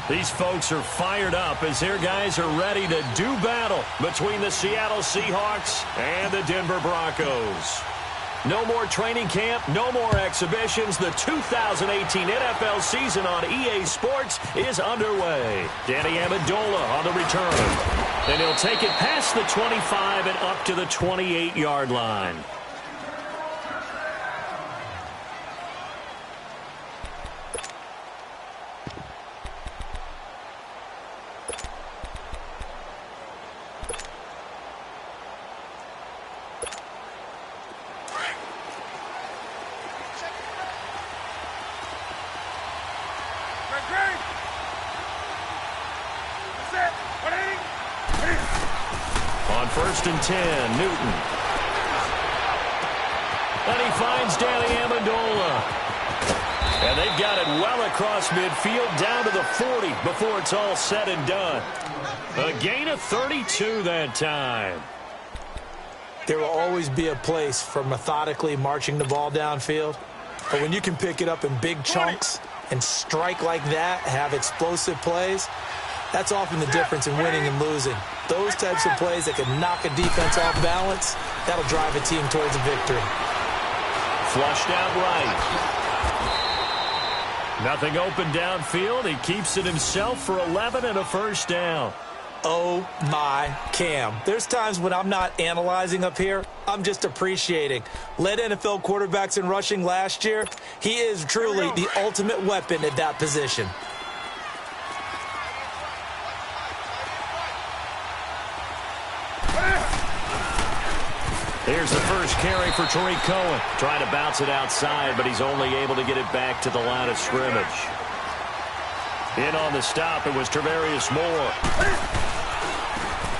These folks are fired up as their guys are ready to do battle between the Seattle Seahawks and the Denver Broncos. No more training camp, no more exhibitions. The 2018 NFL season on EA Sports is underway. Danny Amendola on the return. And he'll take it past the 25 and up to the 28-yard line. On 1st and 10, Newton. And he finds Danny Amendola. And they've got it well across midfield down to the 40 before it's all said and done. A gain of 32 that time. There will always be a place for methodically marching the ball downfield. But when you can pick it up in big chunks and strike like that, have explosive plays, that's often the difference in winning and losing. Those types of plays that can knock a defense off balance, that'll drive a team towards a victory. Flushed out right. Nothing open downfield. He keeps it himself for 11 and a first down. Oh, my Cam. There's times when I'm not analyzing up here. I'm just appreciating. Led NFL quarterbacks in rushing last year. He is truly the ultimate weapon at that position. Here's the first carry for Tariq Cohen. Trying to bounce it outside, but he's only able to get it back to the line of scrimmage. In on the stop, it was Tarvarius Moore.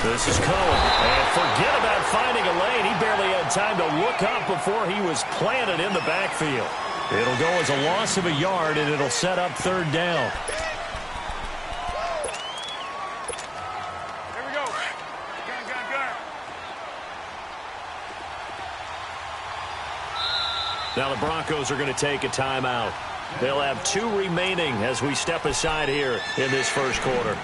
This is Cohen. And forget about finding a lane. He barely had time to look up before he was planted in the backfield. It'll go as a loss of a yard, and it'll set up 3rd down. Now the Broncos are going to take a timeout. They'll have 2 remaining as we step aside here in this first quarter.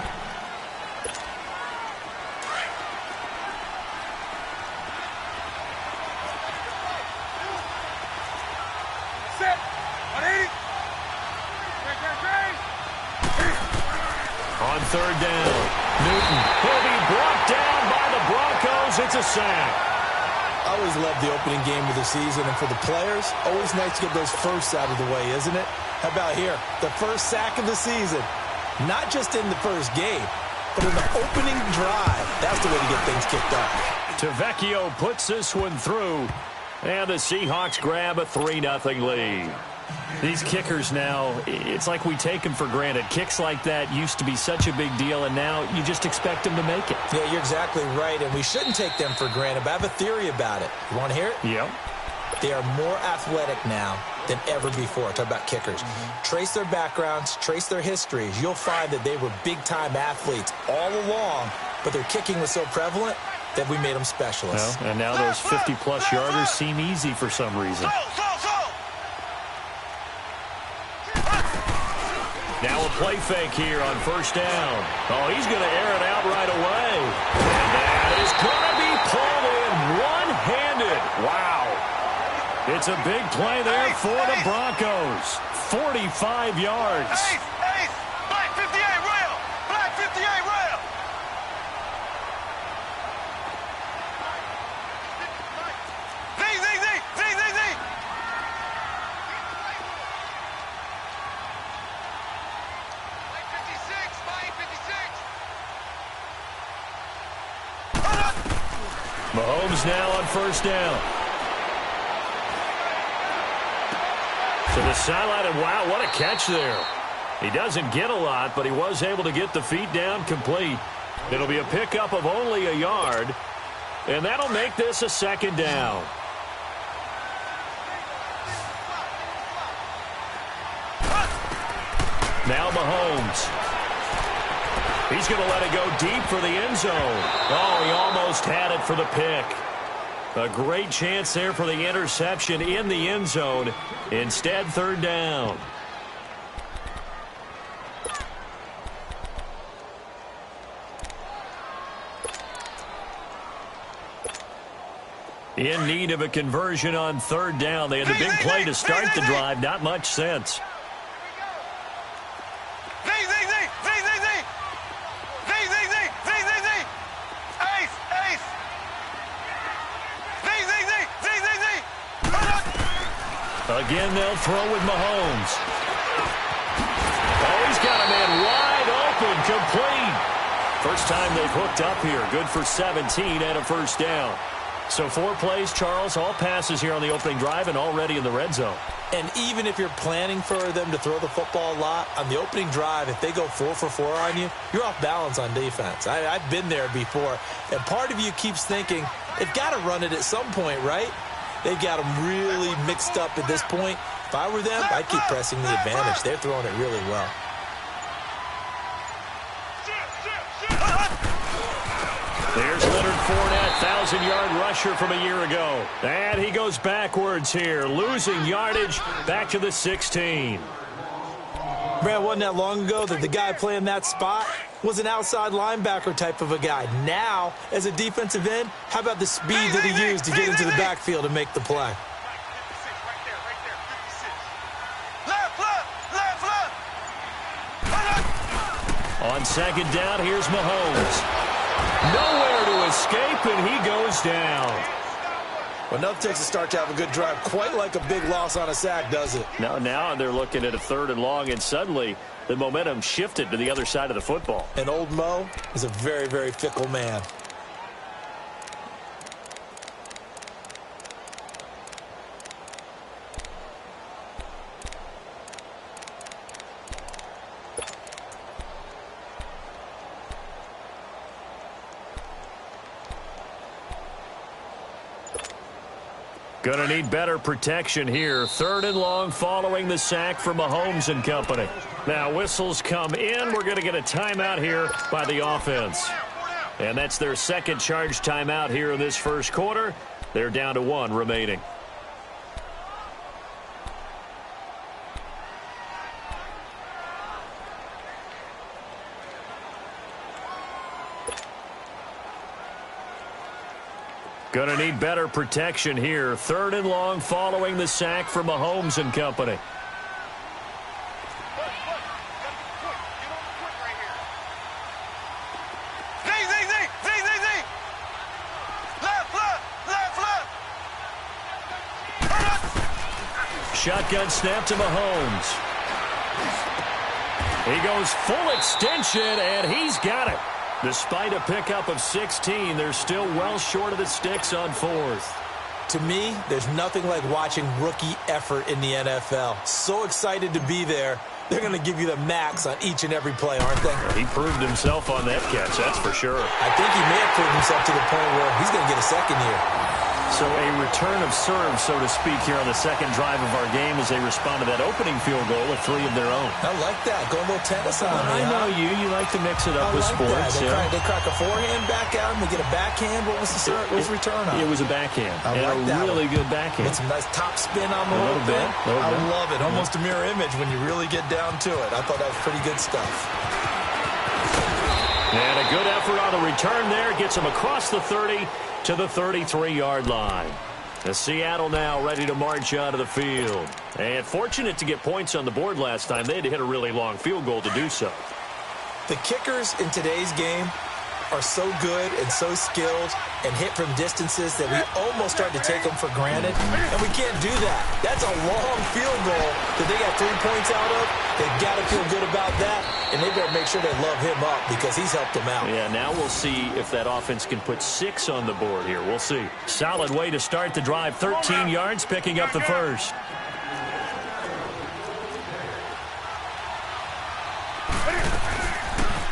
On 3rd down, Newton will be brought down by the Broncos. It's a sack. I always love the opening game of the season, and for the players, always nice to get those firsts out of the way, isn't it? How about here? The first sack of the season. Not just in the first game, but in the opening drive. That's the way to get things kicked off. Tavecchio puts this one through, and the Seahawks grab a 3-0 lead. These kickers now, it's like we take them for granted. Kicks like that used to be such a big deal, and now you just expect them to make it. Yeah, you're exactly right, and we shouldn't take them for granted, but I have a theory about it. You want to hear it? Yep. They are more athletic now than ever before. Talk about kickers. Trace their backgrounds, trace their histories. You'll find that they were big-time athletes all along, but their kicking was so prevalent that we made them specialists. Well, and now those 50-plus yarders seem easy for some reason. Now a play fake here on 1st down. Oh, he's going to air it out right away. And that is going to be pulled in one-handed. Wow. It's a big play there for the Broncos. 45 yards. Black 58 rail. Black 58 rail. Z. Mahomes now on 1st down. To the sideline, and wow, what a catch there. He doesn't get a lot, but he was able to get the feet down complete. It'll be a pickup of only a yard, and that'll make this a 2nd down. Now Mahomes. He's going to let it go deep for the end zone. Oh, he almost had it for the pick. A great chance there for the interception in the end zone. Instead, 3rd down. In need of a conversion on third down. They had the big play to start the drive. Not much sense. Again, they'll throw with Mahomes. Oh, he's got a man wide open, complete. First time they've hooked up here. Good for 17 and a first down. So 4 plays, Charles, all passes here on the opening drive and already in the red zone. And even if you're planning for them to throw the football a lot, on the opening drive, if they go 4 for 4 on you, you're off balance on defense. I've been there before. And part of you keeps thinking, they've got to run it at some point, right? They've got them really mixed up at this point. If I were them, I'd keep pressing the advantage. They're throwing it really well. There's Leonard Fournette, 1,000-yard rusher from a year ago. And he goes backwards here, losing yardage back to the 16. Brad, wasn't that long ago that the guy playing that spot was an outside linebacker type of a guy. Now, as a defensive end, how about the speed that he used to get into the backfield and make the play? On second down, here's Mahomes. Nowhere to escape, and he goes down. Well, enough takes to start to have a good drive. Quite like a big loss on a sack, does it? Now they're looking at a 3rd and long, and suddenly the momentum shifted to the other side of the football. And old Mo is a very, very fickle man. Gonna need better protection here. 3rd and long following the sack from Mahomes and company. Now whistles come in. We're gonna get a timeout here by the offense. And that's their second charge timeout here in this first quarter. They're down to 1 remaining. Gonna need better protection here. 3rd and long following the sack from Mahomes and company. Shotgun snap to Mahomes. He goes full extension, and he's got it. Despite a pickup of 16, they're still well short of the sticks on 4th. To me, there's nothing like watching rookie effort in the NFL. So excited to be there. They're going to give you the max on each and every play, aren't they? He proved himself on that catch, that's for sure. I think he may have proved himself to the point where he's going to get a second here. So a return of serve, so to speak, here on the second drive of our game as they respond to that opening field goal with 3 of their own. I like that. Go a little tennis on me. I know you. You like to mix it up with sports. They crack a forehand back out and they get a backhand. What was the return on? It was a backhand. I like that. A really good backhand. With some nice top spin on the whole thing. I love it. Almost a mirror image when you really get down to it. I thought that was pretty good stuff. And a good effort on the return there. Gets him across the 30 to the 33-yard line. The Seattle now ready to march out of the field. And fortunate to get points on the board last time. They had to hit a really long field goal to do so. The kickers in today's game are so good and so skilled and hit from distances that we almost start to take them for granted. And we can't do that. That's a long field goal that they got 3 points out of. They've got to feel good about that. And they better make sure they love him up because he's helped them out. Yeah, now we'll see if that offense can put 6 on the board here. We'll see. Solid way to start the drive. 13 yards, picking up the first.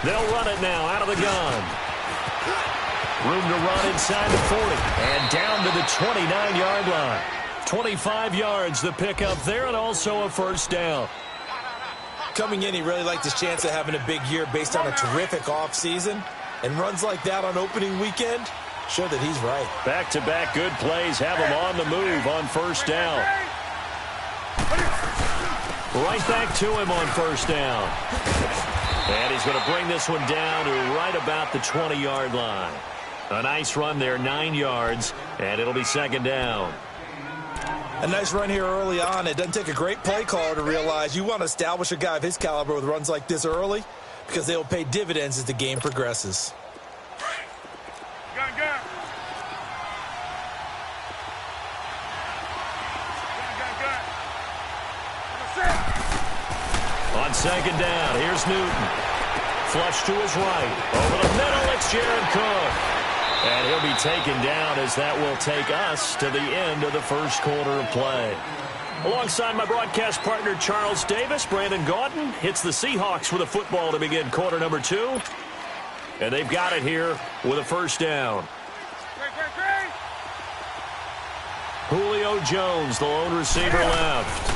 They'll run it now out of the gun. Room to run inside the 40. And down to the 29-yard line. 25 yards the pickup there, and also a first down. Coming in, he really liked his chance of having a big year based on a terrific offseason. And runs like that on opening weekend show that he's right. Back-to-back good plays have him on the move on first down. Right back to him on first down. And he's going to bring this one down to right about the 20-yard line. A nice run there, 9 yards, and it'll be second down. A nice run here early on. It doesn't take a great play caller to realize you want to establish a guy of his caliber with runs like this early because they will pay dividends as the game progresses. On second down, here's Newton. Flush to his right. Over the middle, it's Jared Cook. And he'll be taken down as that will take us to the end of the first quarter of play. Alongside my broadcast partner, Charles Davis, Brandon Gaudin hits the Seahawks with a football to begin quarter number 2. And they've got it here with a first down. Julio Jones, the lone receiver left.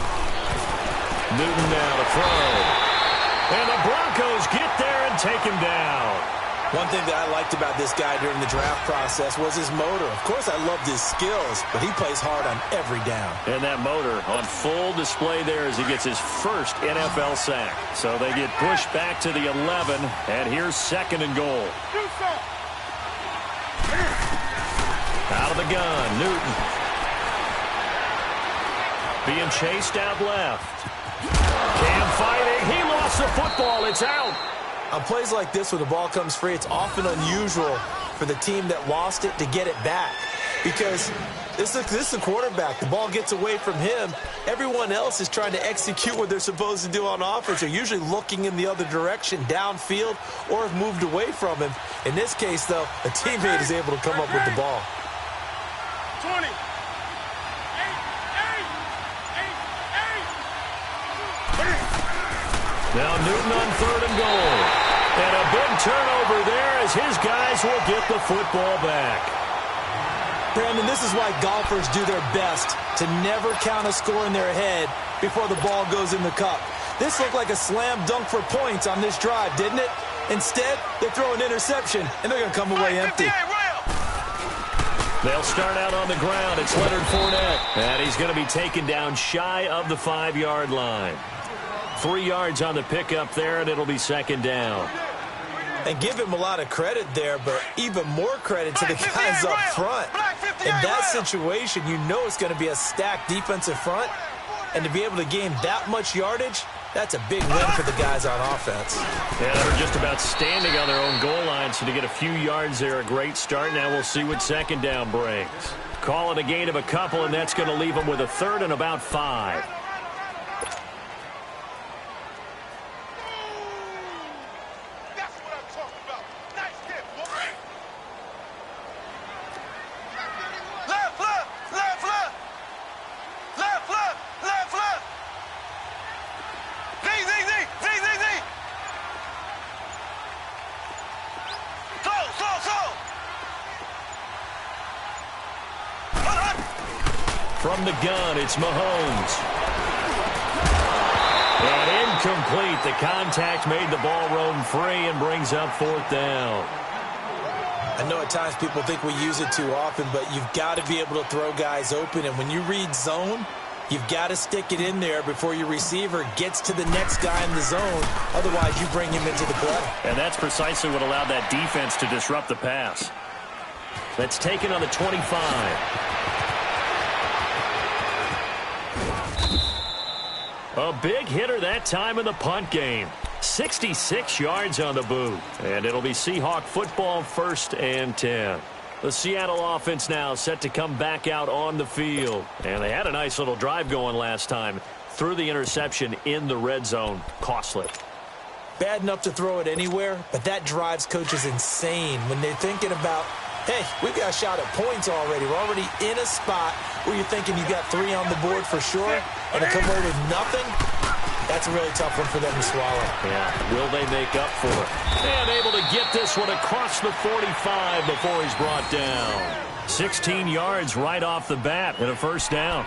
Newton now to throw. And the Broncos get there and take him down. One thing that I liked about this guy during the draft process was his motor. Of course, I loved his skills, but he plays hard on every down. And that motor on full display there as he gets his first NFL sack. So they get pushed back to the 11, and here's second and goal. Out of the gun, Newton. Being chased out left. Cam fighting. He lost the football. It's out. On plays like this where the ball comes free, it's often unusual for the team that lost it to get it back. Because this is the quarterback. The ball gets away from him. Everyone else is trying to execute what they're supposed to do on offense. They're usually looking in the other direction, downfield, or have moved away from him. In this case, though, a teammate is able to come up with the ball. 20. Now Newton on third and goal. And a big turnover there as his guys will get the football back. Brandon, this is why golfers do their best to never count a score in their head before the ball goes in the cup. This looked like a slam dunk for points on this drive, didn't it? Instead, they throw an interception, and they're going to come away empty. They'll start out on the ground. It's Leonard Fournette. And he's going to be taken down shy of the 5-yard line. 3 yards on the pickup there, and it'll be second down. And give him a lot of credit there, but even more credit to the guys up front. In that situation, you know it's going to be a stacked defensive front. And to be able to gain that much yardage, that's a big win for the guys on offense. Yeah, they're just about standing on their own goal line, so to get a few yards there, a great start. Now we'll see what second down brings. Call it a gain of a couple, and that's going to leave them with a third and about 5. From the gun, it's Mahomes. And incomplete. The contact made the ball roam free and brings up fourth down. I know at times people think we use it too often, but you've got to be able to throw guys open. And when you read zone, you've got to stick it in there before your receiver gets to the next guy in the zone. Otherwise, you bring him into the play. And that's precisely what allowed that defense to disrupt the pass. That's taken on the 25. A big hitter that time in the punt game. 66 yards on the boot. And it'll be Seahawk football, 1st and 10. The Seattle offense now set to come back out on the field. And they had a nice little drive going last time. Threw the interception in the red zone. Costly. Bad enough to throw it anywhere, but that drives coaches insane when they're thinking about, hey, we've got a shot at points already. We're already in a spot where you're thinking you got 3 on the board for sure, and to come away with nothing, that's a really tough one for them to swallow. Yeah, will they make up for it? And able to get this one across the 45 before he's brought down. 16 yards right off the bat and a first down.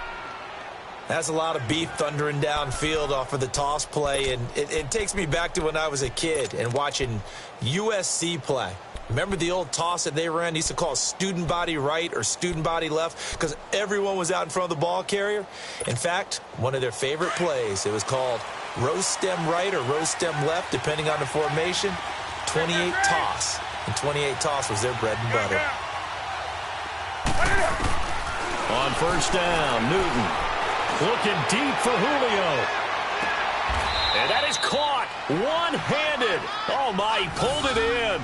That's a lot of beef thundering downfield off of the toss play, and it takes me back to when I was a kid and watching USC play. Remember the old toss that they ran? They used to call student body right or student body left because everyone was out in front of the ball carrier. In fact, one of their favorite plays, it was called rose stem right or rose stem left, depending on the formation, 28 toss. and 28 toss was their bread and butter. On first down, Newton looking deep for Julio. And that is caught one-handed. Oh, my, he pulled it in.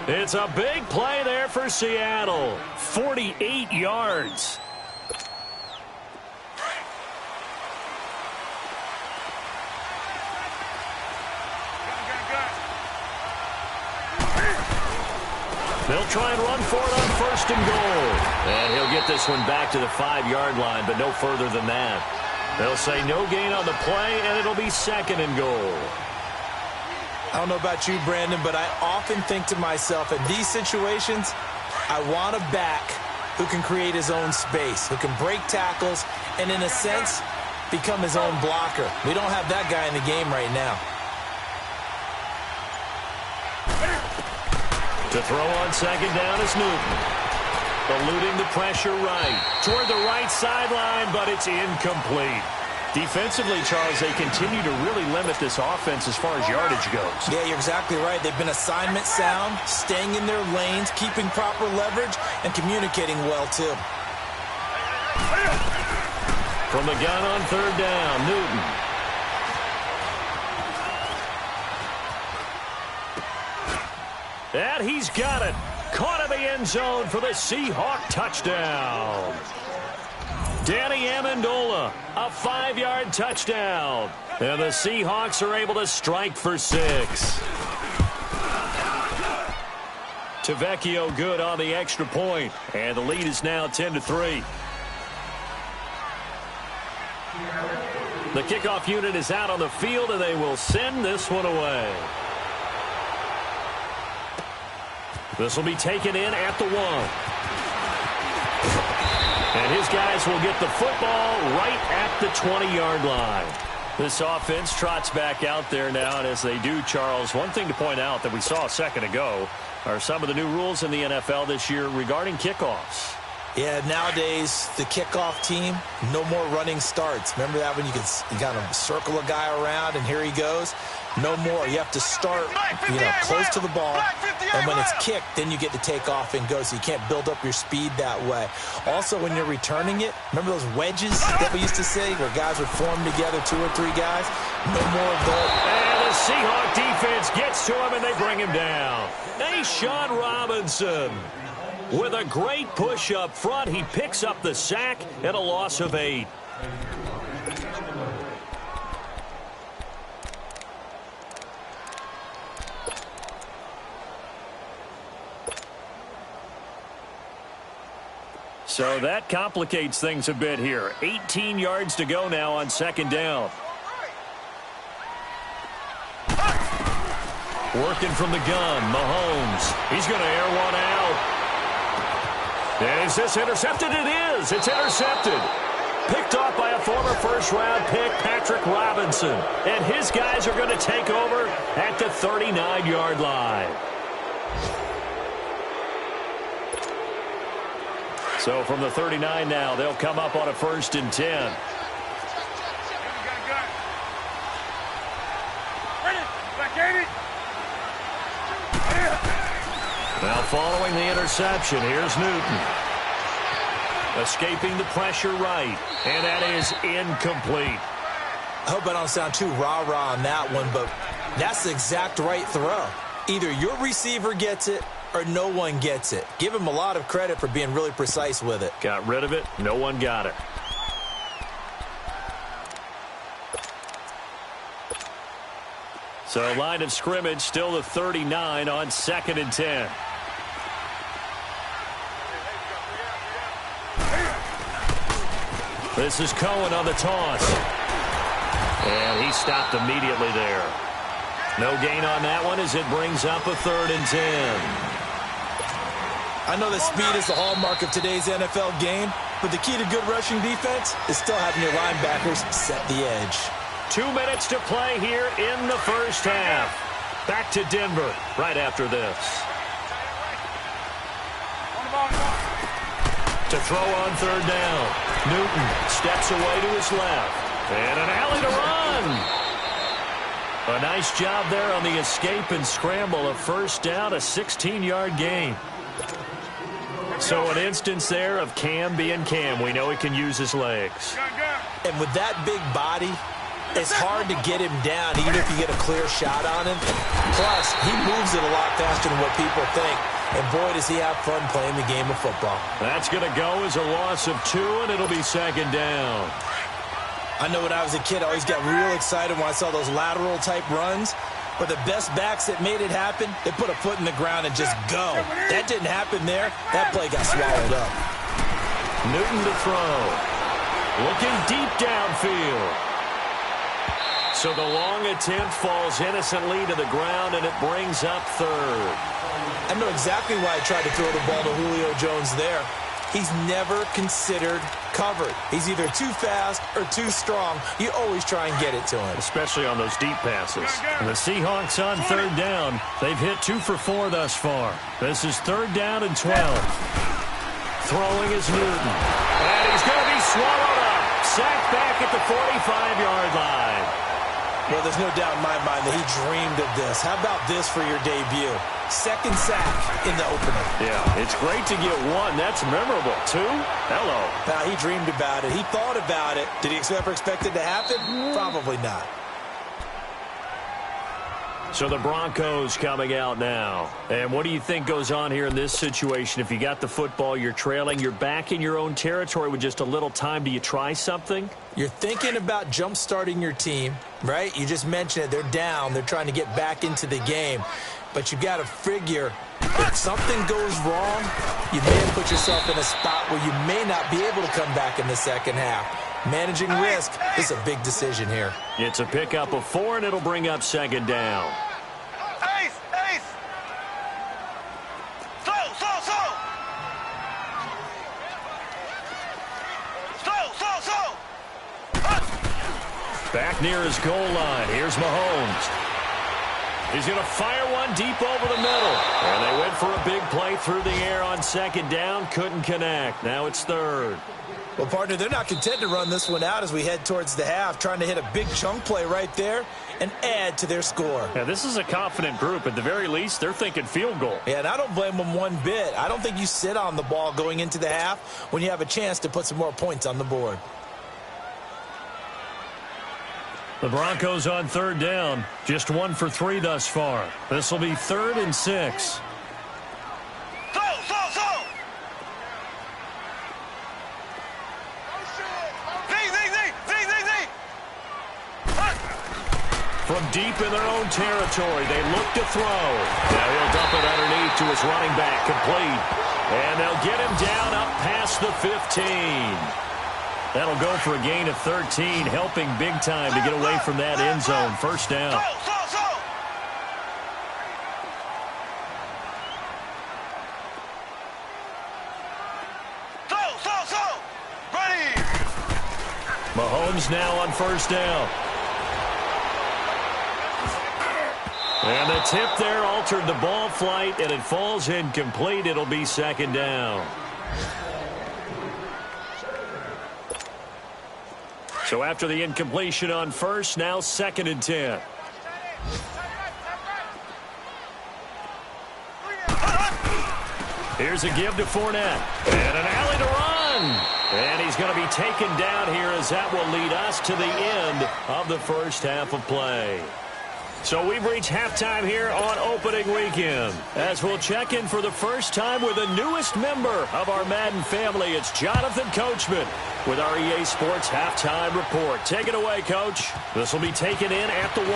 It's a big play there for Seattle. 48 yards. They'll try and run for it on first and goal. And he'll get this one back to the 5-yard line, but no further than that. They'll say no gain on the play, and it'll be second and goal. I don't know about you, Brandon, but I often think to myself, in these situations, I want a back who can create his own space, who can break tackles, and in a sense, become his own blocker. We don't have that guy in the game right now. To throw on second down is Newton. Eluding the pressure right. Toward the right sideline, but it's incomplete. Defensively, Charles, they continue to really limit this offense as far as yardage goes. Yeah, you're exactly right. They've been assignment sound, staying in their lanes, keeping proper leverage, and communicating well, too. From the gun on third down, Newton. And he's got it. Caught in the end zone for the Seahawk touchdown. Danny Amendola, a 5-yard touchdown. And the Seahawks are able to strike for 6. Tavecchio good on the extra point. And the lead is now 10-3. The kickoff unit is out on the field, and they will send this one away. This will be taken in at the 1. And his guys will get the football right at the 20-yard line. This offense trots back out there now, and as they do, Charles, one thing to point out that we saw a second ago are some of the new rules in the NFL this year regarding kickoffs. Yeah, nowadays, the kickoff team, no more running starts. Remember that when you could kind of circle a guy around and here he goes? No more. You have to start, close to the ball, and when it's kicked, then you get to take off and go, so you can't build up your speed that way. Also, when you're returning it, remember those wedges that we used to say where guys would form together, 2 or 3 guys? No more of those. And the Seahawk defense gets to him, and they bring him down. Sean Robinson with a great push up front. He picks up the sack and a loss of 8. So that complicates things a bit here. 18 yards to go now on second down. Working from the gun, Mahomes. He's going to air one out. And is this intercepted? It is. It's intercepted. Picked off by a former first-round pick, Patrick Robinson. And his guys are going to take over at the 39-yard line. So from the 39 now, they'll come up on a 1st and 10. Now following the interception, here's Newton. Escaping the pressure right, and that is incomplete. I hope I don't sound too rah-rah on that one, but that's the exact right throw. Either your receiver gets it or no one gets it. Give him a lot of credit for being really precise with it. Got rid of it. No one got it. So line of scrimmage still the 39 on 2nd and 10. This is Cohen on the toss. And he stopped immediately there. No gain on that one as it brings up a 3rd and 10. I know that speed is the hallmark of today's NFL game, but the key to good rushing defense is still having your linebackers set the edge. 2 minutes to play here in the first half. Back to Denver right after this. To throw on 3rd down. Newton steps away to his left. And an alley to run. A nice job there on the escape and scramble. A first down, a 16-yard gain. So an instance there of Cam being Cam. We know he can use his legs. And with that big body, it's hard to get him down even if you get a clear shot on him. Plus, he moves it a lot faster than what people think. And boy, does he have fun playing the game of football. That's going to go as a loss of 2, and it'll be second down. I know when I was a kid, I always got real excited when I saw those lateral-type runs. But the best backs that made it happen, they put a foot in the ground and just go. That didn't happen there. That play got swallowed up. Newton to throw. Looking deep downfield. So the long attempt falls innocently to the ground, and it brings up third. I know exactly why I tried to throw the ball to Julio Jones there. He's never considered covered. He's either too fast or too strong. You always try and get it to him. Especially on those deep passes. And the Seahawks on third down. They've hit 2 for 4 thus far. This is third down and 12. Throwing is Newton. And he's going to be swallowed up. Sacked back at the 45-yard line. Well, there's no doubt in my mind that he dreamed of this. How about this for your debut? Second sack in the opener. Yeah, it's great to get 1. That's memorable. 2? Hello. Now, he dreamed about it. He thought about it. Did he ever expect it to happen? Probably not. So the Broncos coming out now. And what do you think goes on here in this situation? If you got the football, you're trailing, you're back in your own territory with just a little time. Do you try something? You're thinking about jump-starting your team, right? You just mentioned it. They're down. They're trying to get back into the game. But you got to figure if something goes wrong, you may have put yourself in a spot where you may not be able to come back in the second half. Managing risk is a big decision here. It's a pickup of 4, and it'll bring up second down. Ace! Ace! Slow! Slow! Slow! Slow! Slow! Slow! Back near his goal line. Here's Mahomes. He's going to fire one deep over the middle. And they went for a big play through the air on second down. Couldn't connect. Now it's third. Well, partner, they're not content to run this one out as we head towards the half, trying to hit a big chunk play right there and add to their score. Yeah, this is a confident group. At the very least, they're thinking field goal. Yeah, and I don't blame them one bit. I don't think you sit on the ball going into the half when you have a chance to put some more points on the board. The Broncos on third down. Just 1 for 3 thus far. This will be 3rd and 6. From deep in their own territory, they look to throw. Now he'll dump it underneath to his running back, complete. And they'll get him down up past the 15. That'll go for a gain of 13, helping big time to get away from that end zone. First down. Ready! Mahomes now on first down. And the tip there altered the ball flight, and it falls incomplete. It'll be second down. So after the incompletion on first, now 2nd and 10. Here's a give to Fournette. And an alley to run. And he's going to be taken down here as that will lead us to the end of the first half of play. So we've reached halftime here on opening weekend. As we'll check in for the first time with the newest member of our Madden family, it's Jonathan Coachman with our EA Sports Halftime Report. Take it away, Coach. This will be taken in at the 1.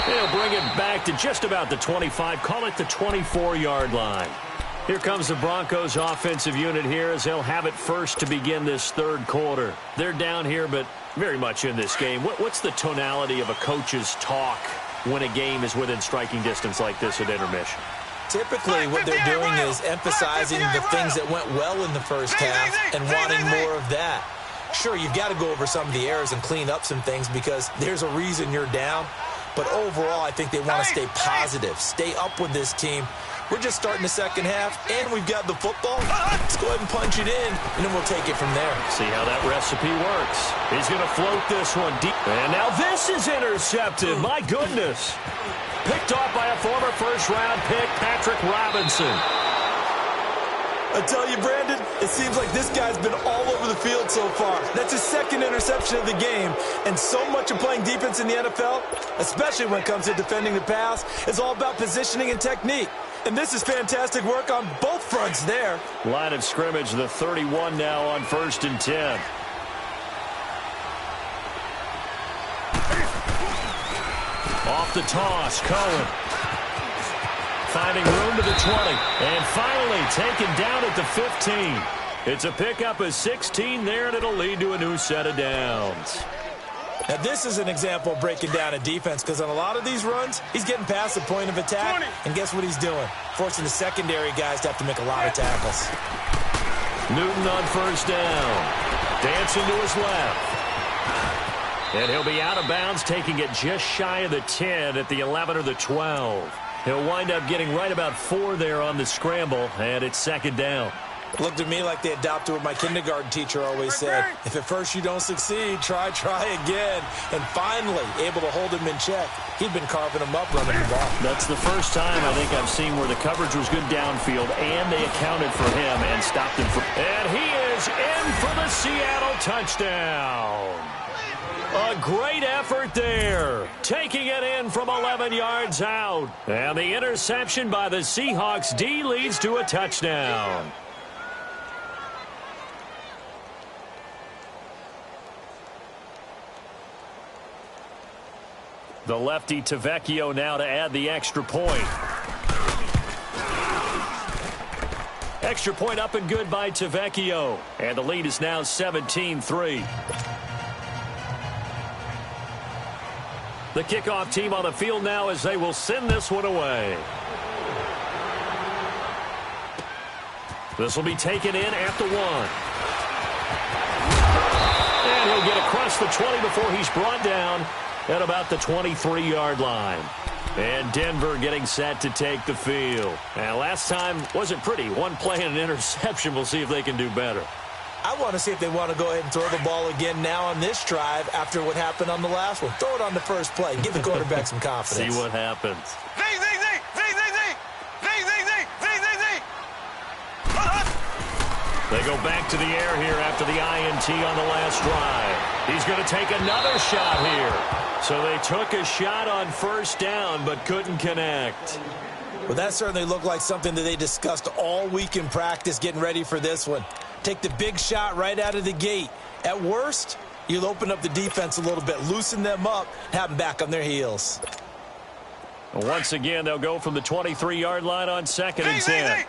They'll bring it back to just about the 25, call it the 24-yard line. Here comes the Broncos offensive unit here as they'll have it first to begin this third quarter. They're down here, but very much in this game. What's the tonality of a coach's talk when a game is within striking distance like this at intermission? Typically, what they're doing is emphasizing the things that went well in the first half and wanting more of that. Sure, you've got to go over some of the errors and clean up some things because there's a reason you're down. But overall, I think they want to stay positive, stay up with this team. We're just starting the second half, and we've got the football. Let's go ahead and punch it in, and then we'll take it from there. See how that recipe works. He's going to float this one deep. And now this is intercepted. My goodness. Picked off by a former first-round pick, Patrick Robinson. I tell you, Brandon, it seems like this guy's been all over the field so far. That's his second interception of the game. And so much of playing defense in the NFL, especially when it comes to defending the pass, is all about positioning and technique. And this is fantastic work on both fronts there. Line of scrimmage, the 31 now on 1st and 10. Off the toss, Cohen. Finding room to the 20. And finally taken down at the 15. It's a pickup of 16 there, and it'll lead to a new set of downs. Now, this is an example of breaking down a defense, because on a lot of these runs, he's getting past the point of attack, and guess what he's doing? Forcing the secondary guys to have to make a lot of tackles. Newton on 1st down. Dancing to his left. And he'll be out of bounds, taking it just shy of the 10 at the 11 or the 12. He'll wind up getting right about 4 there on the scramble, and it's 2nd down. It looked to me like they adopted what my kindergarten teacher always said. If at first you don't succeed, try again. And finally, able to hold him in check. He'd been carving him up running the ball. That's the first time I think I've seen where the coverage was good downfield, and they accounted for him and stopped him. And he is in for the Seattle touchdown. A great effort there, taking it in from 11 yards out. And the interception by the Seahawks D leads to a touchdown. The lefty Tavecchio now to add the extra point. Extra point up and good by Tavecchio. And the lead is now 17-3. The kickoff team on the field now as they will send this one away. This will be taken in at the 1. And he'll get across the 20 before he's brought down at about the 23-yard line. And Denver getting set to take the field. And last time wasn't pretty. One play and an interception. We'll see if they can do better. I want to see if they want to go ahead and throw the ball again now on this drive after what happened on the last one. Throw it on the first play. Give the quarterback some confidence. See what happens. They go back to the air here after the INT on the last drive. He's going to take another shot here. So they took a shot on 1st down but couldn't connect. Well, that certainly looked like something that they discussed all week in practice getting ready for this one. Take the big shot right out of the gate. At worst, you'll open up the defense a little bit, loosen them up, have them back on their heels. Once again, they'll go from the 23-yard line on 2nd and 10.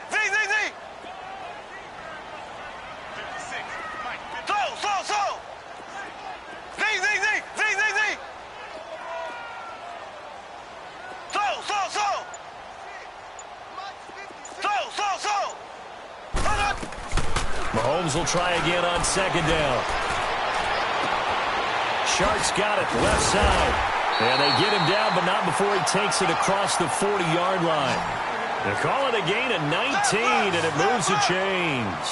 Mahomes will try again on 2nd down. Shark's got it left side. And they get him down, but not before he takes it across the 40-yard line. They call it a gain of 19, and it moves the chains.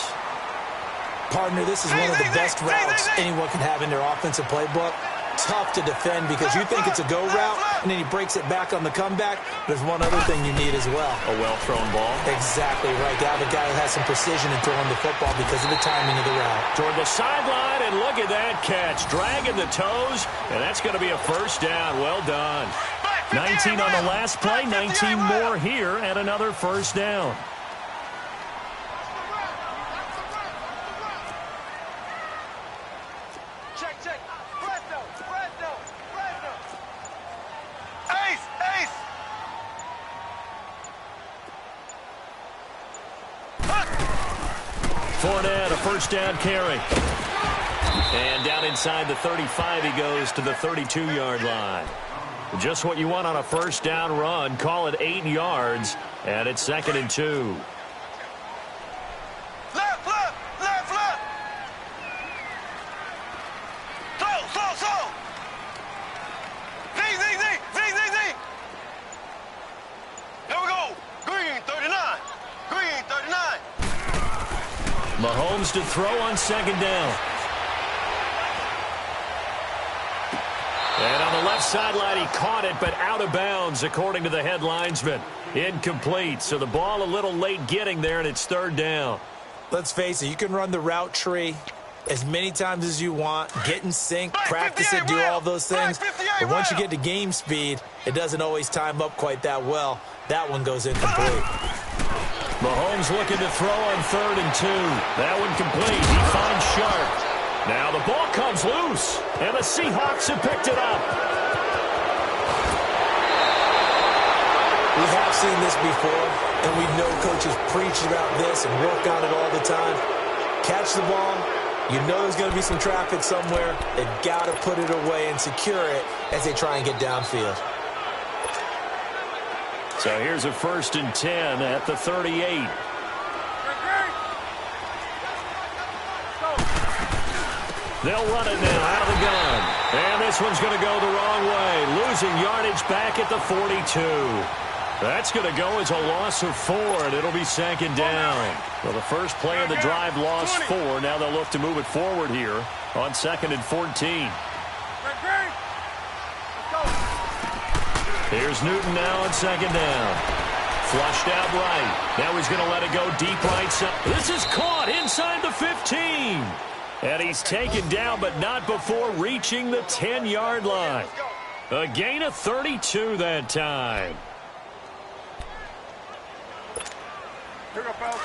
Partner, this is one of the best routes anyone can have in their offensive playbook. Tough to defend because you think it's a go route, and then he breaks it back on the comeback. There's one other thing you need as well. A well-thrown ball. Exactly right. You have a guy who has some precision in throwing the football because of the timing of the route. Toward the sideline, and look at that catch. Dragging the toes, and that's going to be a 1st down. Well done. 19 on the last play, 19 more here, and another 1st down. Fournette, a 1st down carry. And down inside the 35, he goes to the 32-yard line. Just what you want on a 1st down run. Call it 8 yards, and it's 2nd and 2. Mahomes to throw on second down. And on the left sideline, he caught it, but out of bounds, according to the head linesman. Incomplete, so the ball a little late getting there, and it's third down. Let's face it, you can run the route tree as many times as you want, get in sync, practice it, do all those things. But once you get to game speed, it doesn't always time up quite that well. That one goes incomplete. Mahomes looking to throw on 3rd and 2. That one complete. He finds Sharp. Now the ball comes loose, and the Seahawks have picked it up. We have seen this before, and we know coaches preach about this and work on it all the time. Catch the ball. You know there's going to be some traffic somewhere. They've got to put it away and secure it as they try and get downfield. So here's a 1st and 10 at the 38. They'll run it now out of the gun. And this one's going to go the wrong way. Losing yardage back at the 42. That's going to go as a loss of 4, and it'll be 2nd down. Well, the first play of the drive lost 4. Now they'll look to move it forward here on 2nd and 14. Here's Newton now on 2nd down. Flushed out right. Now he's going to let it go deep right side. This is caught inside the 15. And he's taken down, but not before reaching the 10-yard line. A gain of 32 that time.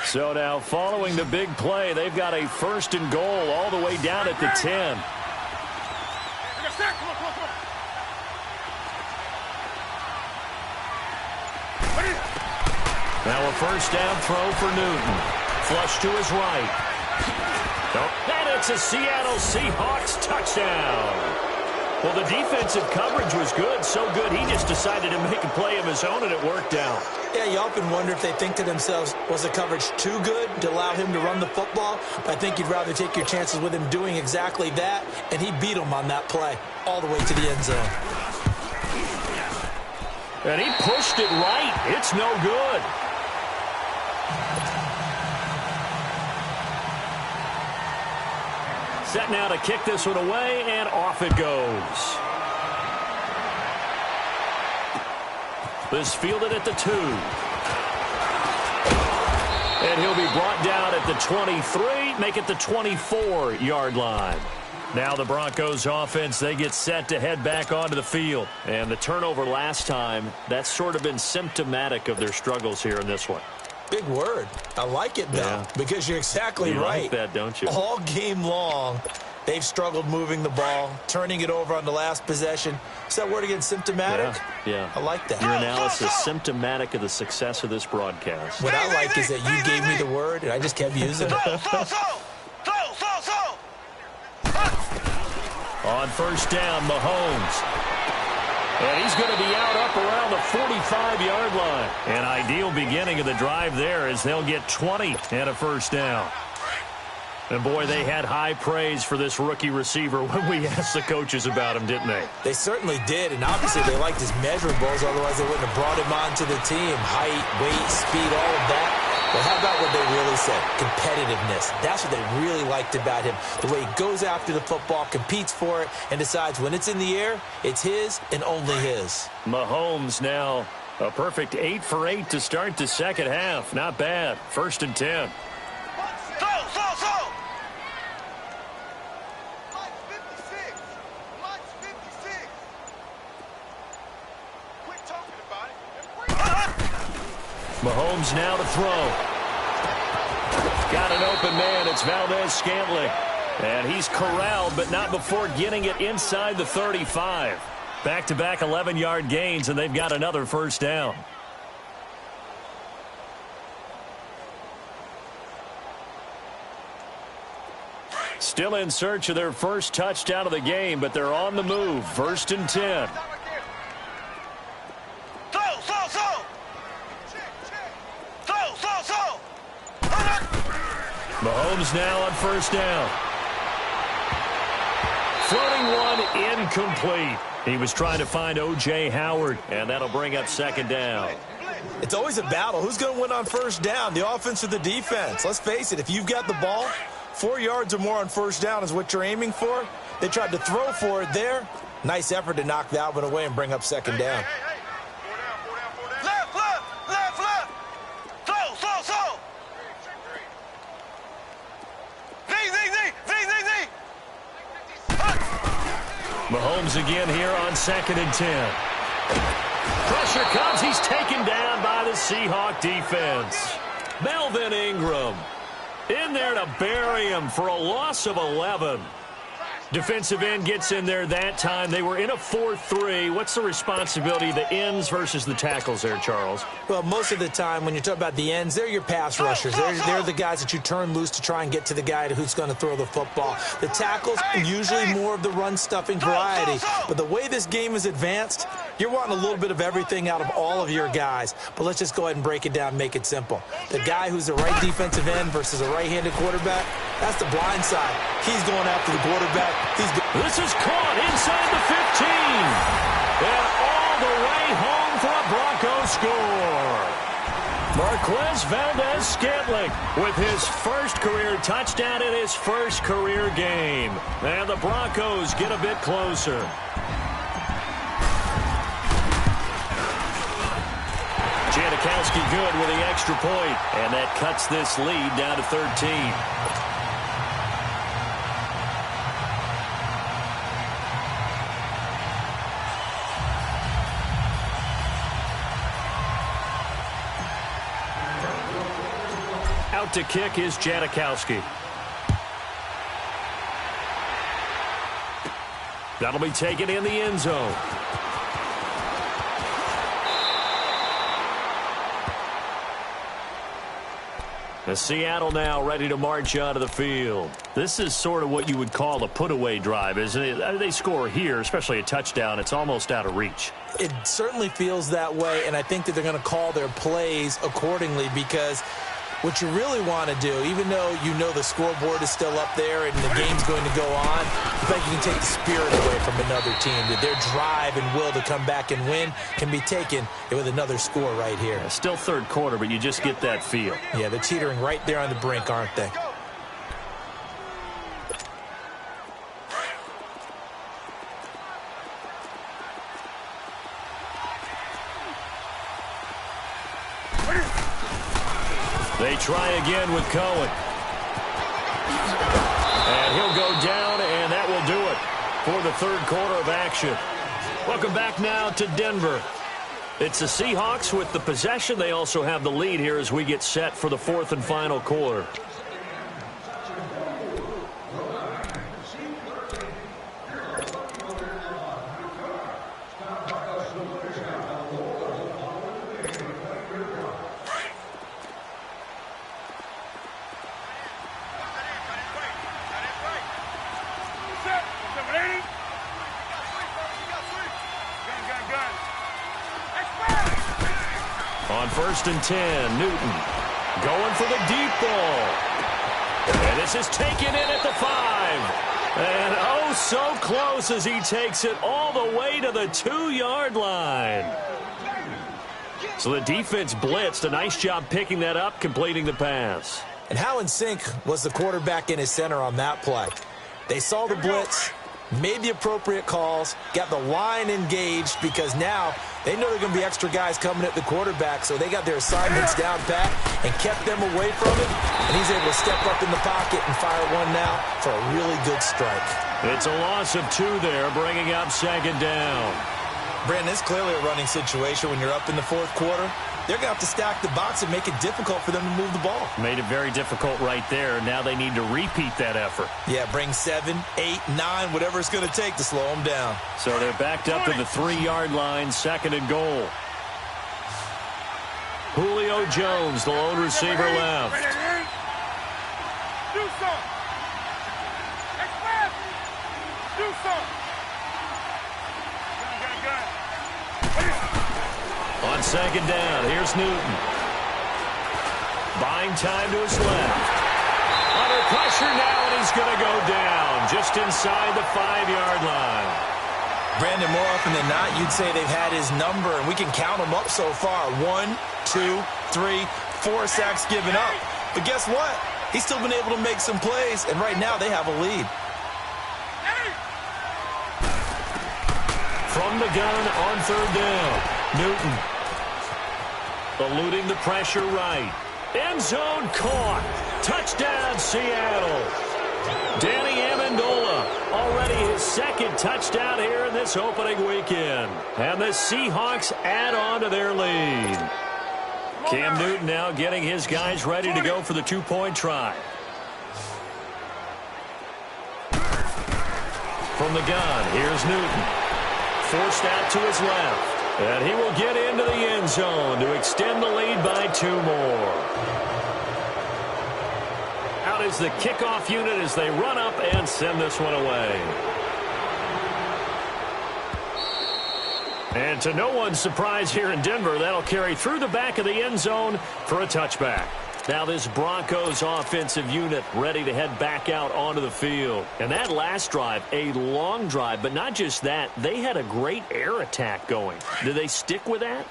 So now following the big play, they've got a 1st and goal all the way down at the 10. Now a 1st down throw for Newton. Flush to his right. And it's a Seattle Seahawks touchdown. Well, the defensive coverage was good, so good he just decided to make a play of his own, and it worked out. Yeah, you often wonder if they think to themselves, was the coverage too good to allow him to run the football? But I think you'd rather take your chances with him doing exactly that, and he beat him on that play all the way to the end zone. And he pushed it right. It's no good. Set now to kick this one away, and off it goes. This fielded at the 2. And he'll be brought down at the 23, make it the 24-yard line. Now the Broncos offense, they get set to head back onto the field. And the turnover last time, that's sort of been symptomatic of their struggles here in this one. Big word. I like it, Bill, because you're exactly right. You like that, don't you? All game long, they've struggled moving the ball, turning it over on the last possession. Is that word again, symptomatic? Yeah. I like that. Your analysis, symptomatic of the success of this broadcast. What I like is that you gave me the word, and I just kept using it. On 1st down, Mahomes. And he's going to be out up around the 45-yard line. An ideal beginning of the drive there as they'll get 20 and a 1st down. And, boy, they had high praise for this rookie receiver when we asked the coaches about him, didn't they? They certainly did, and obviously they liked his measurables, otherwise they wouldn't have brought him onto the team. Height, weight, speed, all of that. But how about what they really said? Competitiveness. That's what they really liked about him. The way he goes after the football, competes for it, and decides when it's in the air, it's his and only his. Mahomes now a perfect 8 for 8 to start the second half. Not bad. 1st and 10. Mahomes now to throw. Got an open man. It's Valdez-Scantling. And he's corralled, but not before getting it inside the 35. Back-to-back 11-yard gains, and they've got another 1st down. Still in search of their first touchdown of the game, but they're on the move. 1st and 10. Mahomes now on 1st down. Floating one incomplete. He was trying to find O.J. Howard, and that'll bring up 2nd down. It's always a battle. Who's going to win on first down, the offense or the defense? Let's face it, if you've got the ball, 4 yards or more on first down is what you're aiming for. They tried to throw for it there. Nice effort to knock that one away and bring up second down. Left, left, left, left. Slow. Z. Mahomes again here on 2nd and 10. Pressure comes. He's taken down by the Seahawk defense. Melvin Ingram in there to bury him for a loss of 11. Defensive end gets in there that time. They were in a 4-3. What's the responsibility of the ends versus the tackles there, Charles? Well, most of the time when you talk about the ends, they're your pass rushers. They're the guys that you turn loose to try and get to the guy who's going to throw the football. The tackles, usually more of the run-stuffing variety. But the way this game is advanced, you're wanting a little bit of everything out of all of your guys. But let's just go ahead and break it down and make it simple. The guy who's the right defensive end versus a right-handed quarterback, that's the blind side. He's going after the quarterback. This is caught inside the 15. And all the way home for a Broncos score. Marquez Valdez-Scantling with his first career touchdown in his first career game. And the Broncos get a bit closer. Janikowski good with the extra point, and that cuts this lead down to 13. Out to kick is Janikowski. That'll be taken in the end zone. The Seattle now ready to march onto the field. This is sort of what you would call a put-away drive, isn't it? They score here, especially a touchdown. It's almost out of reach. It certainly feels that way, and I think that they're going to call their plays accordingly because what you really want to do, even though you know the scoreboard is still up there and the game's going to go on, I think you can take the spirit away from another team. That their drive and will to come back and win can be taken with another score right here. Yeah, still third quarter, but you just get that feel. Yeah, they're teetering right there on the brink, aren't they? They try again with Cohen. And he'll go down, and that will do it for the third quarter of action. Welcome back now to Denver. It's the Seahawks with the possession. They also have the lead here as we get set for the fourth and final quarter. On 1st and 10, Newton going for the deep ball. And this is taken in at the 5. And oh, so close as he takes it all the way to the 2-yard line. So the defense blitzed. A nice job picking that up, completing the pass. And how in sync was the quarterback in his center on that play? They saw the blitz, made the appropriate calls, got the line engaged because now they know there are going to be extra guys coming at the quarterback, so they got their assignments down pat and kept them away from it, and he's able to step up in the pocket and fire one now for a really good strike. It's a loss of 2 there, bringing up second down. Brandon, it's clearly a running situation when you're up in the fourth quarter. They're going to have to stack the box and make it difficult for them to move the ball. Made it very difficult right there. Now they need to repeat that effort. Yeah, bring 7, 8, 9, whatever it's going to take to slow them down. So they're backed up to the 3-yard line, 2nd and goal. Julio Jones, the lone receiver left. Do some. Express. Do some. On 2nd down, here's Newton. Buying time to his left. Under pressure now, and he's going to go down just inside the 5-yard line. Brandon, more often than not, you'd say they've had his number, and we can count them up so far. 1, 2, 3, 4 sacks given up. But guess what? He's still been able to make some plays, and right now they have a lead. From the gun on third down, Newton. Eluding the pressure right. End zone caught. Touchdown, Seattle. Danny Amendola, already his second touchdown here in this opening weekend. And the Seahawks add on to their lead. Cam Newton now getting his guys ready to go for the two-point try. From the gun, here's Newton. Forced out to his left. And he will get into the end zone to extend the lead by 2 more. Out is the kickoff unit as they run up and send this one away. And to no one's surprise here in Denver, that'll carry through the back of the end zone for a touchback. Now this Broncos offensive unit ready to head back out onto the field. And that last drive, a long drive, but not just that, they had a great air attack going. Do they stick with that?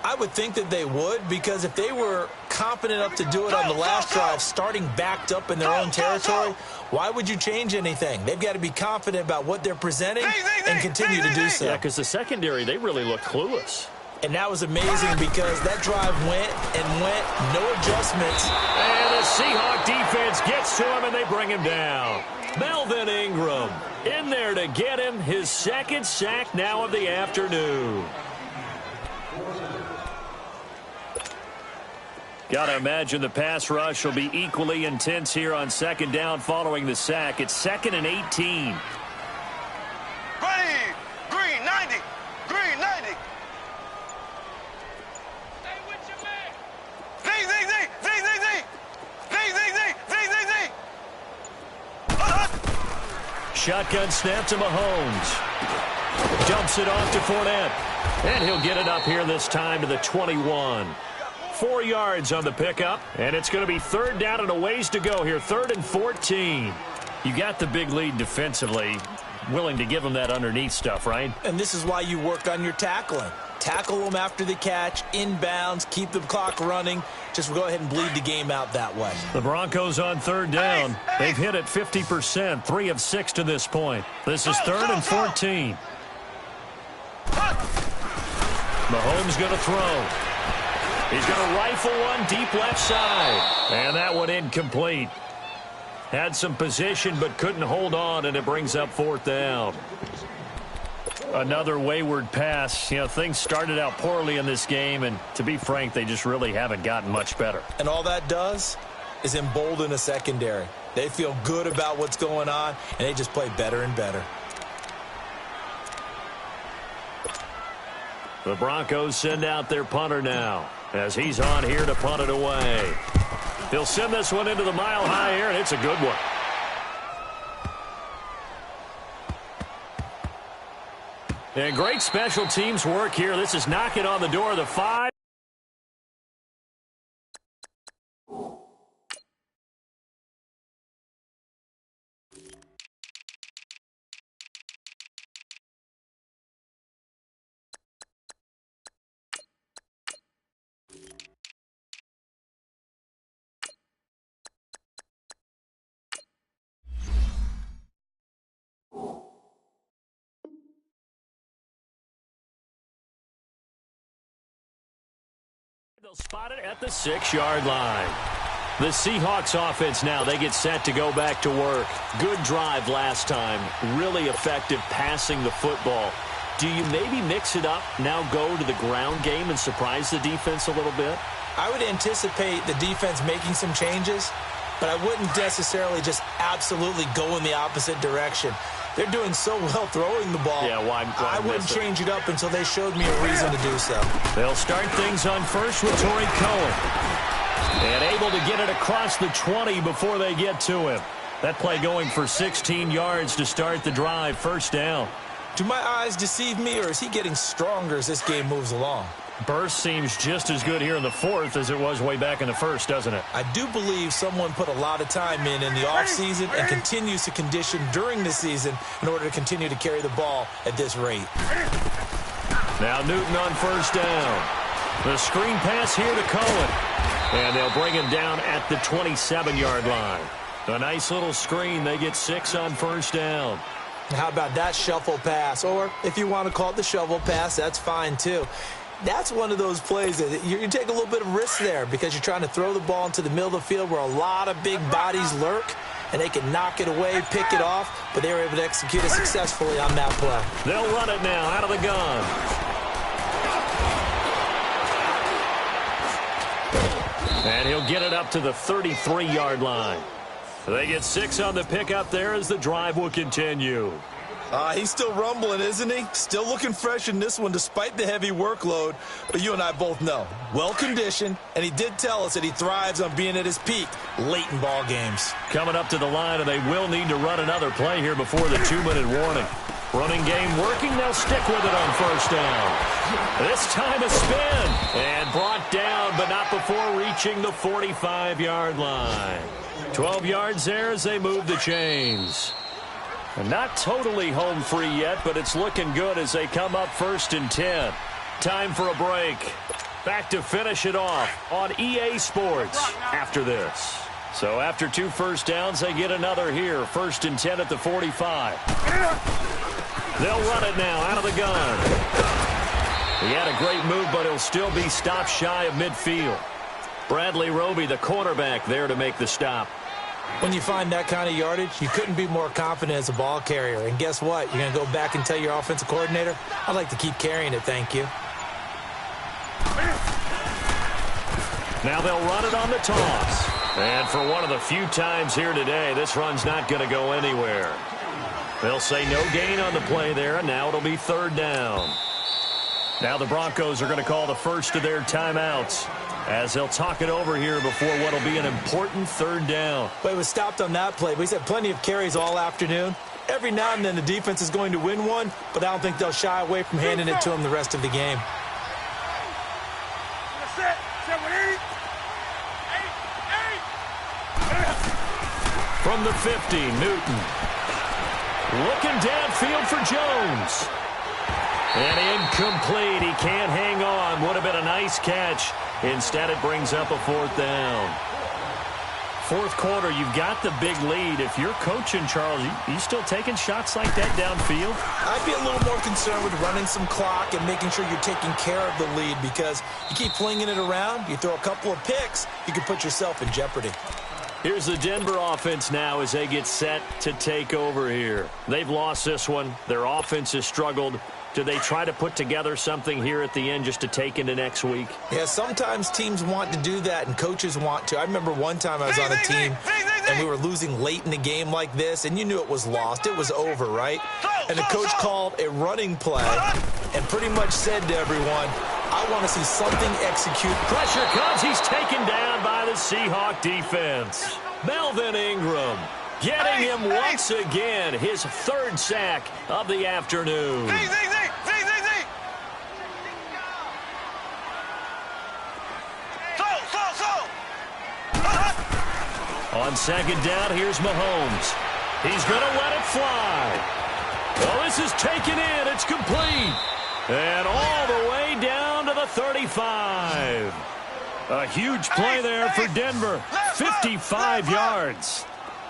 I would think that they would, because if they were confident enough to do it on the last drive, starting backed up in their own territory, why would you change anything? They've got to be confident about what they're presenting and continue to do so. Yeah, because the secondary, they really looked clueless. And that was amazing because that drive went and went, no adjustments. And the Seahawk defense gets to him, and they bring him down. Melvin Ingram in there to get him his second sack now of the afternoon. Got to imagine the pass rush will be equally intense here on second down following the sack. It's 2nd and 18. Ready. Green 90. Green 90. Shotgun snap to Mahomes. Dumps it off to Fournette. And he'll get it up here this time to the 21. 4 yards on the pickup. And it's going to be third down and a ways to go here. 3rd and 14. You got the big lead defensively. Willing to give them that underneath stuff, right? And this is why you work on your tackling. Tackle them after the catch, inbounds, keep the clock running. Just go ahead and bleed the game out that way. The Broncos on third down. They've hit it 50%, 3 of 6 to this point. This is 3rd and 14. Mahomes going to throw. He's going to rifle one deep left side. And that one incomplete. Had some position but couldn't hold on, and it brings up 4th down. Another wayward pass. You know, things started out poorly in this game, and to be frank, they just really haven't gotten much better. And all that does is embolden a secondary. They feel good about what's going on, and they just play better and better. The Broncos send out their punter now as he's on here to punt it away. He'll send this one into the mile-high air, and it's a good one. And great special teams work here. This is knocking on the door of the 5. They'll spot it at the 6-yard line. The Seahawks offense now, they get set to go back to work. Good drive last time. Really effective passing the football. Do you maybe mix it up, now go to the ground game and surprise the defense a little bit? I would anticipate the defense making some changes, but I wouldn't necessarily just absolutely go in the opposite direction. They're doing so well throwing the ball. Yeah, why I wouldn't change it up until they showed me a reason to do so. They'll start things on first with Torrey Cohen. And able to get it across the 20 before they get to him. That play going for 16 yards to start the drive. First down. Do my eyes deceive me, or is he getting stronger as this game moves along? Burst seems just as good here in the fourth as it was way back in the first, doesn't it? I do believe someone put a lot of time in the offseason and continues to condition during the season in order to continue to carry the ball at this rate. Now Newton on first down. The screen pass here to Cohen. And they'll bring him down at the 27-yard line. A nice little screen. They get 6 on first down. How about that shuffle pass? Or if you want to call it the shovel pass, that's fine too. That's one of those plays that you take a little bit of risk there because you're trying to throw the ball into the middle of the field where a lot of big bodies lurk, and they can knock it away, pick it off, but they were able to execute it successfully on that play. They'll run it now out of the gun. And he'll get it up to the 33-yard line. They get 6 on the pickup there as the drive will continue. He's still rumbling, isn't he? Still looking fresh in this one despite the heavy workload. But you and I both know, well-conditioned, and he did tell us that he thrives on being at his peak late in ball games. Coming up to the line, and they will need to run another play here before the 2-minute warning. Running game working. They'll stick with it on first down. This time a spin. And brought down, but not before reaching the 45-yard line. 12 yards there as they move the chains. And not totally home free yet, but it's looking good as they come up 1st and 10. Time for a break. Back to finish it off on EA Sports after this. So after 2 first downs, they get another here. 1st and 10 at the 45. They'll run it now out of the gun. He had a great move, but he'll still be stopped shy of midfield. Bradley Roby, the quarterback, there to make the stop. When you find that kind of yardage, you couldn't be more confident as a ball carrier. And guess what? You're going to go back and tell your offensive coordinator, I'd like to keep carrying it, thank you. Now they'll run it on the toss. And for one of the few times here today, this run's not going to go anywhere. They'll say no gain on the play there, and now it'll be 3rd down. Now the Broncos are going to call the first of their timeouts as they'll talk it over here before what will be an important 3rd down. But it was stopped on that play. But he's had plenty of carries all afternoon. Every now and then the defense is going to win one, but I don't think they'll shy away from handing it to him the rest of the game. From the 50, Newton. Looking downfield for Jones. And incomplete. He can't hang on. Would have been a nice catch. Instead, it brings up a 4th down. 4th quarter, you've got the big lead. If you're coaching, Charles, you still taking shots like that downfield? I'd be a little more concerned with running some clock and making sure you're taking care of the lead because you keep flinging it around, you throw a couple of picks, you can put yourself in jeopardy. Here's the Denver offense now as they get set to take over here. They've lost this one. Their offense has struggled. Do they try to put together something here at the end just to take into next week? Yeah, sometimes teams want to do that and coaches want to. I remember one time I was on a team and we were losing late in the game like this, and you knew it was lost. It was over, right? And the coach called a running play and pretty much said to everyone, I want to see something execute. Pressure comes. He's taken down by the Seahawk defense. Melvin Ingram getting him once again. His 3rd sack of the afternoon. On 2nd down, here's Mahomes. He's going to let it fly. Oh, this is taken in. It's complete. And all the way down to the 35. A huge play there for Denver. 55 yards.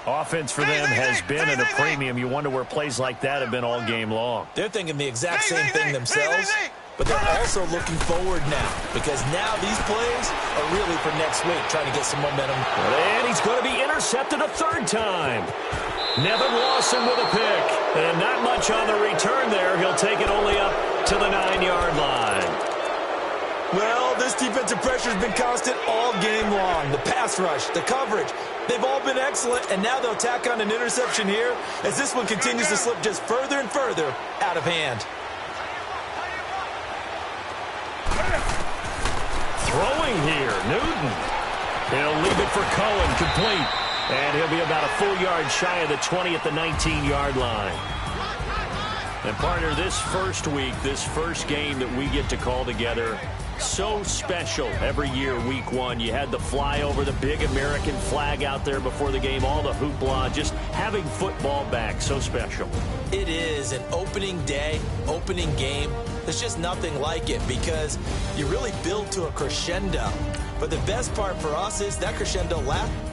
Offense for them has been at a premium. You wonder where plays like that have been all game long. They're thinking the exact same thing themselves, but they're also looking forward now because now these plays are really for next week, trying to get some momentum. And he's going to be intercepted a 3rd time. Nevin Lawson with a pick. And not much on the return there. He'll take it only up to the 9-yard line. Well, this defensive pressure has been constant all game long. The pass rush, the coverage, they've all been excellent, and now they'll tack on an interception here as this one continues to slip just further and further out of hand. Throwing here, Newton. He'll leave it for Cohen, complete. And he'll be about a full yard shy of the 20 at the 19-yard line. And partner, this first week, this first game that we get to call together, So special every year, week one. You had the flyover, the big American flag out there before the game, all the hoopla, just having football back, so special. It is an opening day, opening game. There's just nothing like it because you really build to a crescendo. But the best part for us is that crescendo lasts.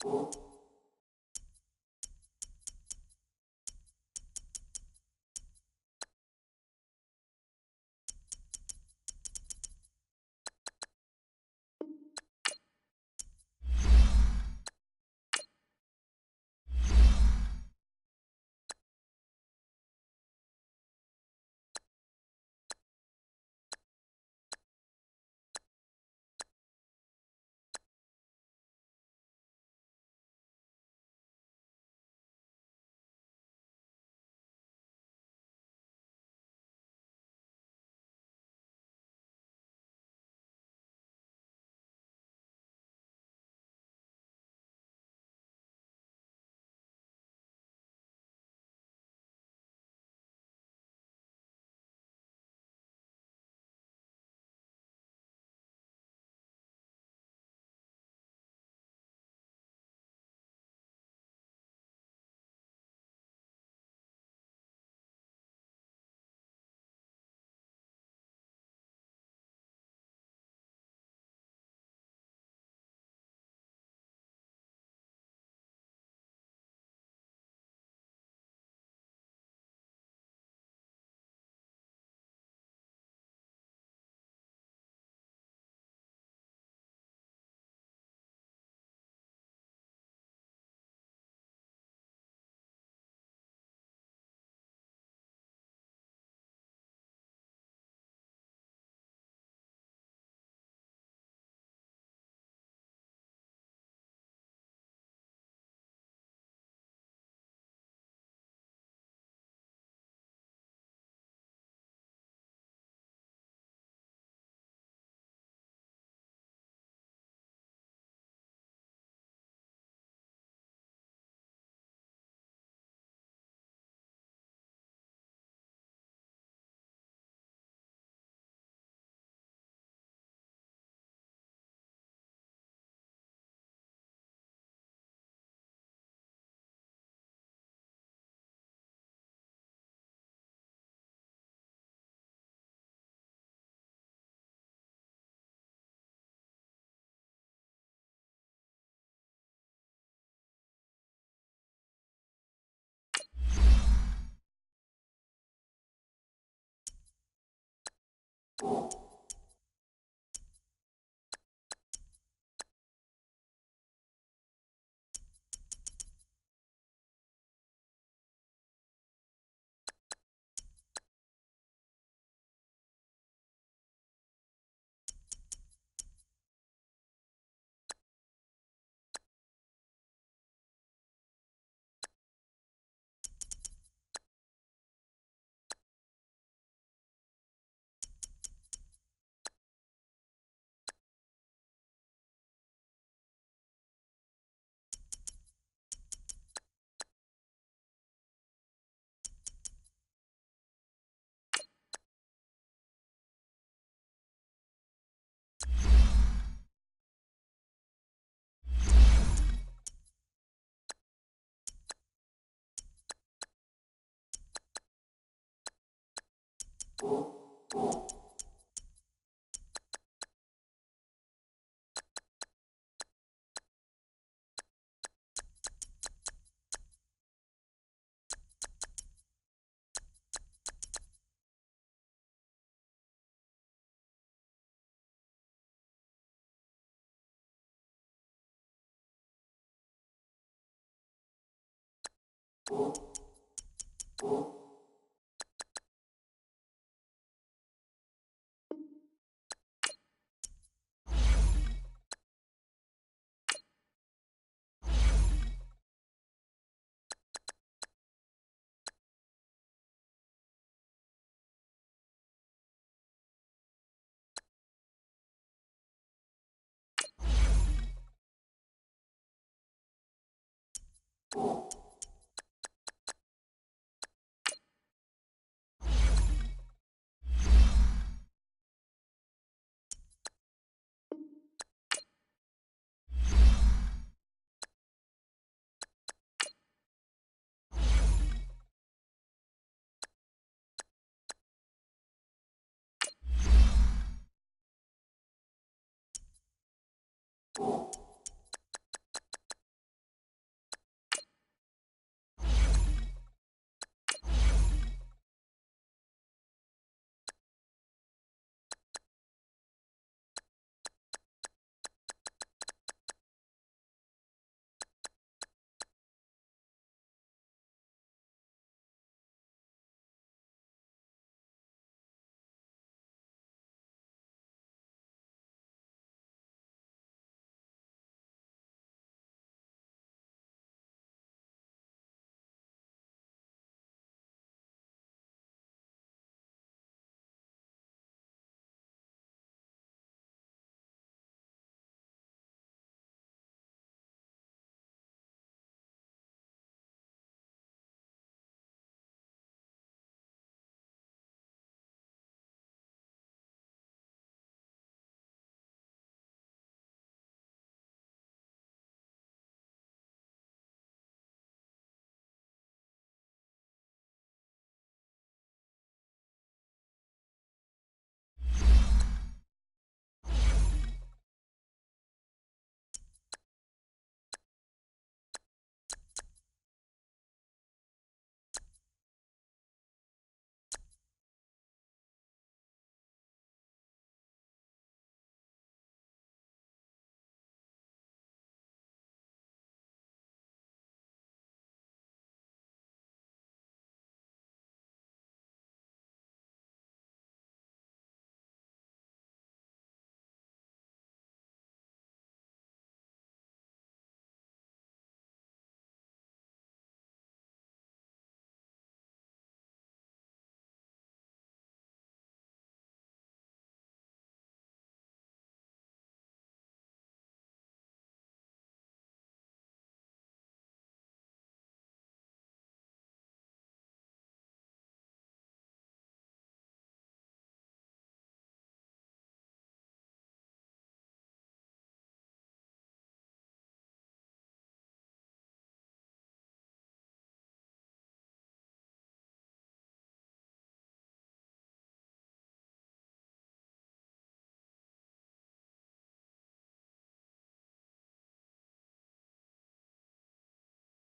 you